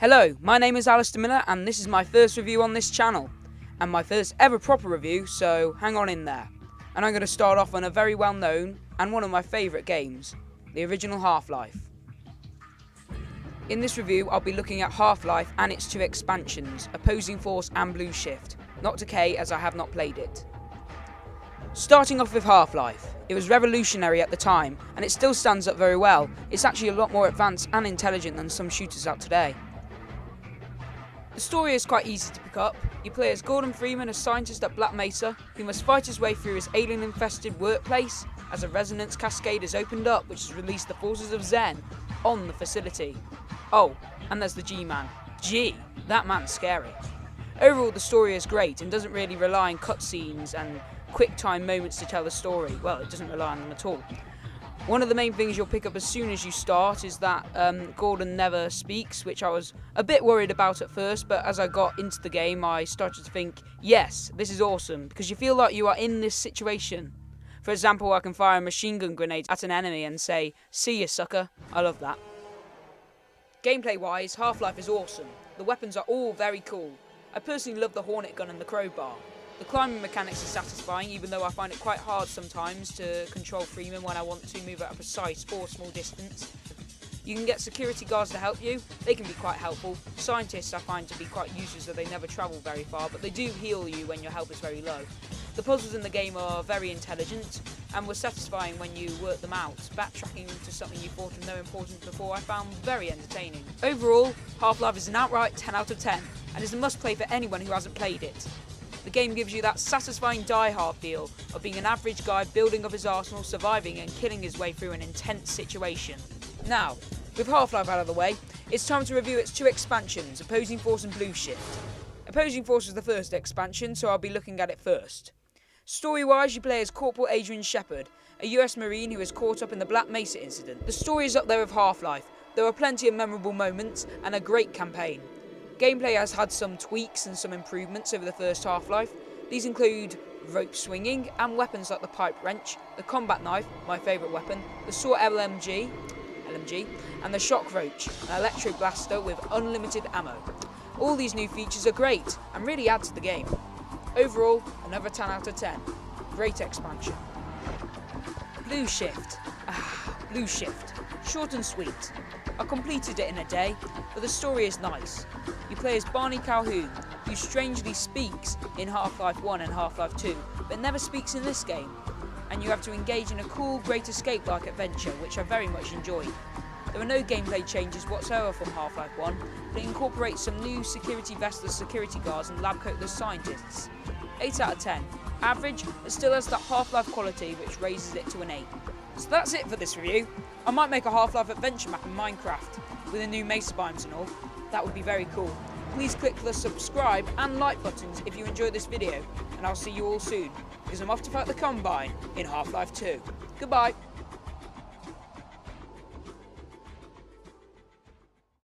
Hello, my name is TheGamingMillar and this is my first review on this channel. And my first ever proper review, so hang on in there. And I'm going to start off on a very well known and one of my favourite games, the original Half-Life. In this review I'll be looking at Half-Life and its two expansions, Opposing Force and Blue Shift, not Decay as I have not played it. Starting off with Half-Life, it was revolutionary at the time and it still stands up very well. It's actually a lot more advanced and intelligent than some shooters out today. The story is quite easy to pick up. You play as Gordon Freeman, a scientist at Black Mesa, who must fight his way through his alien-infested workplace as a resonance cascade is opened up which has released the forces of Zen on the facility. Oh, and there's the G-Man. Gee, that man's scary. Overall, the story is great and doesn't really rely on cutscenes and quick time moments to tell the story. Well, it doesn't rely on them at all. One of the main things you'll pick up as soon as you start is that Gordon never speaks, which I was a bit worried about at first, but as I got into the game I started to think, yes, this is awesome, because you feel like you are in this situation. For example, I can fire a machine gun grenade at an enemy and say, "See ya, sucker." I love that. Gameplay wise, Half-Life is awesome. The weapons are all very cool. I personally love the Hornet gun and the crowbar. The climbing mechanics are satisfying, even though I find it quite hard sometimes to control Freeman when I want to move at a precise or small distance. You can get security guards to help you. They can be quite helpful. Scientists I find to be quite useless as they never travel very far, but they do heal you when your health is very low. The puzzles in the game are very intelligent and were satisfying when you work them out. Backtracking to something you thought of no importance before I found very entertaining. Overall, Half-Life is an outright 10 out of 10 and is a must-play for anyone who hasn't played it. The game gives you that satisfying die-hard feel of being an average guy building up his arsenal, surviving and killing his way through an intense situation. Now, with Half-Life out of the way, it's time to review its two expansions, Opposing Force and Blue Shift. Opposing Force is the first expansion, so I'll be looking at it first. Story-wise, you play as Corporal Adrian Shepard, a US Marine who is caught up in the Black Mesa incident. The story is up there with Half-Life. There are plenty of memorable moments and a great campaign. Gameplay has had some tweaks and some improvements over the first Half-Life. These include rope swinging and weapons like the pipe wrench, the combat knife, my favourite weapon, the saw LMG, and the shock roach, an electro blaster with unlimited ammo. All these new features are great and really add to the game. Overall, another 10 out of 10. Great expansion. Blue Shift. Blue Shift. Short and sweet. I completed it in a day, but the story is nice. You play as Barney Calhoun, who strangely speaks in Half-Life 1 and Half-Life 2, but never speaks in this game. And you have to engage in a cool Great Escape-like adventure, which I very much enjoyed. There are no gameplay changes whatsoever from Half-Life 1, but it incorporates some new security vestless security guards and lab-coatless scientists. 8 out of 10. Average, but still has that Half-Life quality which raises it to an 8. So that's it for this review. I might make a Half-Life adventure map in Minecraft, with the new mesa biomes and all. That would be very cool. Please click the subscribe and like buttons if you enjoyed this video, and I'll see you all soon, because I'm off to fight the Combine in Half-Life 2. Goodbye.